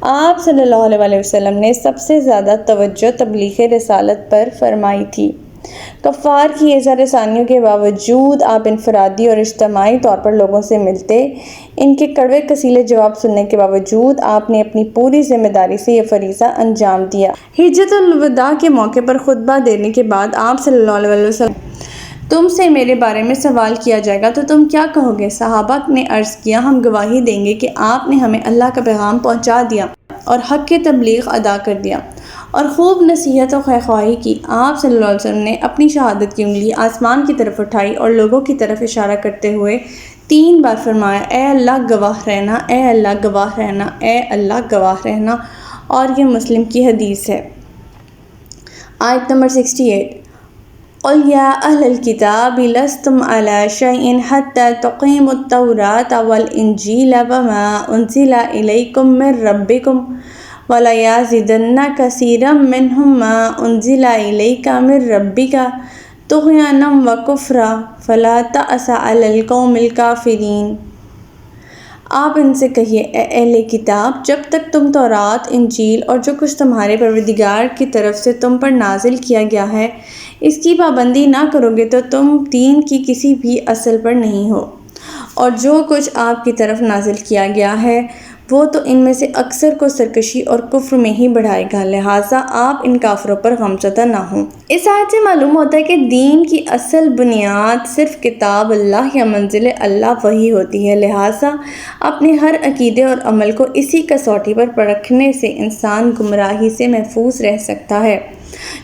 آپ صلی اللہ علیہ وسلم نے سب سے زیادہ توجہ تبلیغ رسالت پر فرمائی تھی۔ کفار کی اظہار ثانیوں کے باوجود آپ انفرادی اور اجتماعی طور پر لوگوں سے ملتے، ان کے کڑوے کسیلے جواب سننے کے باوجود آپ نے اپنی پوری ذمہ داری سے یہ فریضہ انجام دیا۔ حجۃ الوداع کے موقع پر خطبہ دینے کے بعد آپ صلی اللہ علیہ وسلم تم سے میرے بارے میں سوال کیا جائے گا تو تم کیا کہو گے؟ صحابہ نے عرض کیا ہم گواہی دیں گے کہ آپ نے ہمیں اللہ کا پیغام پہنچا دیا اور حق کی تبلیغ ادا کر دیا اور خوب نصیحت و خواہی کی۔ آپ صلی اللہ علیہ وسلم نے اپنی شہادت کی انگلی آسمان کی طرف اٹھائی اور لوگوں کی طرف اشارہ کرتے ہوئے 3 بار فرمایا، اے اللہ گواہ رہنا، اے اللہ گواہ رہنا، اے اللہ گواہ رہنا، اور یہ مسلم کی حدیث ہے۔ آیت نمبر 68۔ قُلْ يَا أَهْلَ الْكِتَابِ لَسْتُمْ عَلَىٰ شَيْءٍ حَتَّىٰ تُقِيمُوا التَّوْرَاةَ وَالْإِنْجِيلَ وَمَا أُنزِلَ إِلَيْكُم مِّن رَّبِّكُمْ وَلَيَزِيدَنَّ كَثِيرًا مِّنْهُم مَّا أُنزِلَ إِلَيْكَ مِن رَّبِّكَ طُغْيَانًا وَكُفْرًا فَلَا تَأْسَ عَلَى الْقَوْمِ الْكَافِرِينَ۔ آپ ان سے کہیے، اے اہل کتاب، جب تک تم تورات، انجیل اور جو کچھ تمہارے پروردگار کی طرف سے تم پر نازل کیا گیا ہے اس کی پابندی نہ کرو گے تو تم دین کی کسی بھی اصل پر نہیں ہو، اور جو کچھ آپ کی طرف نازل کیا گیا ہے وہ تو ان میں سے اکثر کو سرکشی اور کفر میں ہی بڑھائے گا، لہٰذا آپ ان کافروں پر غمزدہ نہ ہوں۔ اس آیت سے معلوم ہوتا ہے کہ دین کی اصل بنیاد صرف کتاب اللہ یا منزل اللہ وحی ہوتی ہے، لہٰذا اپنے ہر عقیدے اور عمل کو اسی کسوٹی پر پرکھنے سے انسان گمراہی سے محفوظ رہ سکتا ہے۔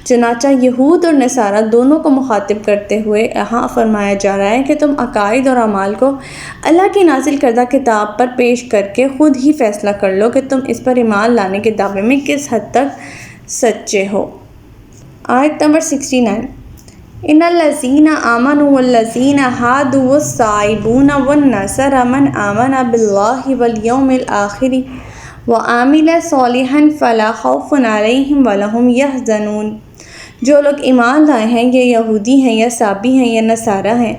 چنانچہ یہود اور نصارہ دونوں کو مخاطب کرتے ہوئے یہاں فرمایا جا رہا ہے کہ تم عقائد اور اعمال کو اللہ کی نازل کردہ کتاب پر پیش کر کے خود ہی فیصلہ کر لو کہ تم اس پر ایمان لانے کے دعوے میں کس حد تک سچے ہو۔ آیت نمبر 69۔ ان الذین آمنوا والذین ہادوا والصائبون والنصارى من آمن باللہ والیوم الآخر وعمل صالحا فلا خوف علیہم ولا هم یحزنون۔ جو لوگ ایمان لائے ہیں، یہ یہودی ہیں یا صابی ہیں یا نصارہ ہیں،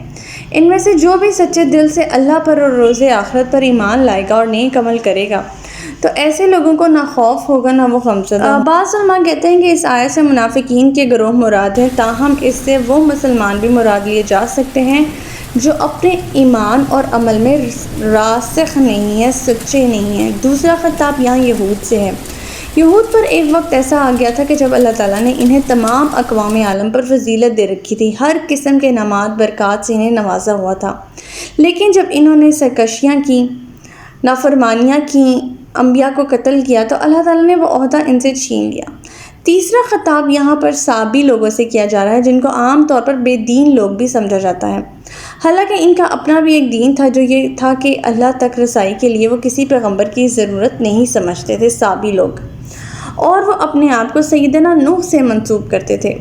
ان میں سے جو بھی سچے دل سے اللہ پر اور روز آخرت پر ایمان لائے گا اور نیک عمل کرے گا تو ایسے لوگوں کو نہ خوف ہوگا نہ وہ غمزدہ۔ بعض علماء کہتے ہیں کہ اس آیت سے منافقین کے گروہ مراد ہیں، تاہم اس سے وہ مسلمان بھی مراد لیے جا سکتے ہیں جو اپنے ایمان اور عمل میں راسخ نہیں ہیں، سچے نہیں ہیں۔ دوسرا خطاب یہاں یہود سے ہے۔ یہود پر ایک وقت ایسا آ گیا تھا کہ جب اللہ تعالیٰ نے انہیں تمام اقوام عالم پر فضیلت دے رکھی تھی، ہر قسم کے انعامات برکات سے انہیں نوازا ہوا تھا، لیکن جب انہوں نے سرکشیاں کی، نافرمانیاں کی، انبیاء کو قتل کیا تو اللہ تعالیٰ نے وہ عہدہ ان سے چھین لیا۔ تیسرا خطاب یہاں پر صابی لوگوں سے کیا جا رہا ہے جن کو عام طور پر بے دین لوگ بھی سمجھا جاتا ہے، حالانکہ ان کا اپنا بھی ایک دین تھا جو یہ تھا کہ اللہ تک رسائی کے لیے وہ کسی پیغمبر کی ضرورت نہیں سمجھتے تھے۔ صابی لوگ، اور وہ اپنے آپ کو سیدنا نوح سے منسوب کرتے تھے۔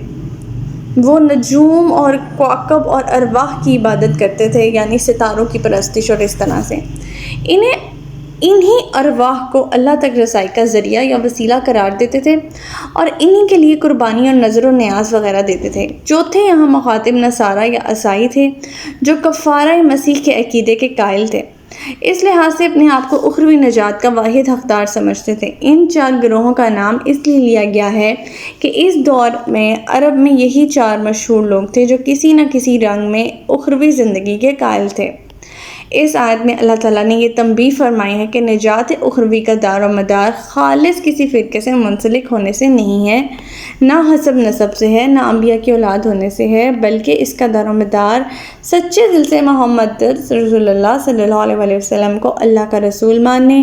وہ نجوم اور کوکب اور ارواح کی عبادت کرتے تھے، یعنی ستاروں کی پرستش، اور اس طرح سے انہی ارواح کو اللہ تک رسائی کا ذریعہ یا وسیلہ قرار دیتے تھے اور انہی کے لیے قربانی اور نذر و نیاز وغیرہ دیتے تھے۔ چوتھے یہاں مخاطب نصارہ یا عیسائی تھے جو کفارہ مسیح کے عقیدے کے قائل تھے، اس لحاظ سے اپنے آپ کو اخروی نجات کا واحد حقدار سمجھتے تھے۔ ان 4 گروہوں کا نام اس لیے لیا گیا ہے کہ اس دور میں عرب میں یہی 4 مشہور لوگ تھے جو کسی نہ کسی رنگ میں اخروی زندگی کے قائل تھے۔ اس آیت میں اللہ تعالیٰ نے یہ تنبیہ فرمائی ہے کہ نجات اخروی کا دار و مدار خالص کسی فرقے سے منسلک ہونے سے نہیں ہے، نہ حسب نسب سے ہے، نہ انبیاء کی اولاد ہونے سے ہے، بلکہ اس کا دار و مدار سچے دل سے محمد رسول اللہ صلی اللہ علیہ وسلم کو اللہ کا رسول ماننے،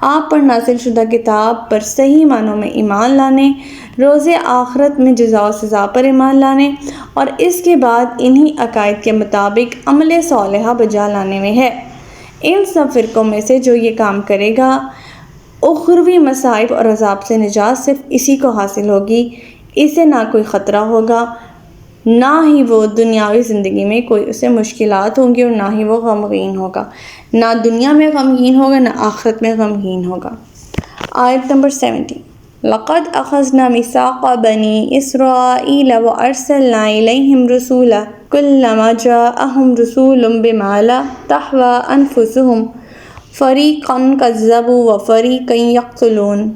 آپ پر نازل شدہ کتاب پر صحیح معنوں میں ایمان لانے، روز آخرت میں جزا و سزا پر ایمان لانے، اور اس کے بعد انہی عقائد کے مطابق عمل صالحہ بجا لانے میں ہے۔ ان سب فرقوں میں سے جو یہ کام کرے گا، اخروی مصائب اور عذاب سے نجات صرف اسی کو حاصل ہوگی، اسے نہ کوئی خطرہ ہوگا، نہ ہی وہ دنیاوی زندگی میں کوئی اسے مشکلات ہوں گی، اور نہ ہی وہ غمگین ہوگا، نہ دنیا میں غمگین ہوگا نہ آخرت میں غمگین ہوگا۔ آیت نمبر 70۔ لَقَدْ أَخَذْنَا مِيثَاقَ بَنِي إِسْرَائِيلَ وَأَرْسَلْنَا إِلَيْهِمْ رُسُولًا كُلَّمَا جَاءَهُمْ رَسُولٌ بِمَا لَا تَهْوَىٰ أَنفُسُهُمْ فریقاً کذبوا وفریقاً یقتلون۔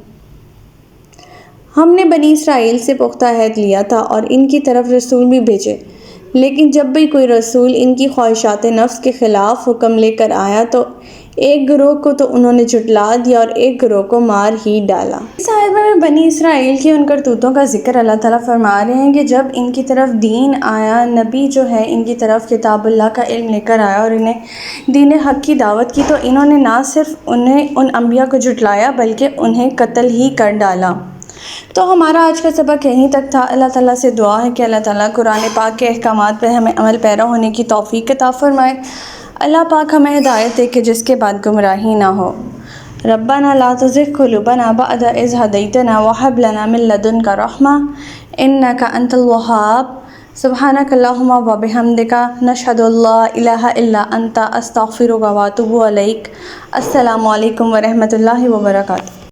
ہم نے بنی اسرائیل سے پختہ عہد لیا تھا اور ان کی طرف رسول بھی بھیجے، لیکن جب بھی کوئی رسول ان کی خواہشات نفس کے خلاف حکم لے کر آیا تو ایک گروہ کو تو انہوں نے جھٹلا دیا اور ایک گروہ کو مار ہی ڈالا۔ اس آیت میں بنی اسرائیل کی ان کرتوتوں کا ذکر اللہ تعالیٰ فرما رہے ہیں کہ جب ان کی طرف دین آیا، نبی جو ہے ان کی طرف کتاب اللہ کا علم لے کر آیا اور انہیں دین حق کی دعوت کی، تو انہوں نے نہ صرف ان انبیاء کو جھٹلایا بلکہ انہیں قتل ہی کر ڈالا۔ تو ہمارا آج کا سبق یہیں تک تھا۔ اللہ تعالیٰ سے دعا ہے کہ اللہ تعالیٰ قرآن پاک کے احکامات پر ہمیں عمل پیرا ہونے کی توفیق عطا فرمائے۔ اللہ پاک ہمیں ہدایت دے کہ جس کے بعد گمراہی نہ ہو۔ ربنا لا تزغ قلوبنا بعد إذ هديتنا وهب لنا من لدنك رحمة إنك أنت الوهاب۔ سبحانك اللهم وبحمدك نشهد أن لا إله إلا أنت أستغفرك وأتوب إليك۔ السلام علیکم ورحمۃ اللہ وبرکاتہ۔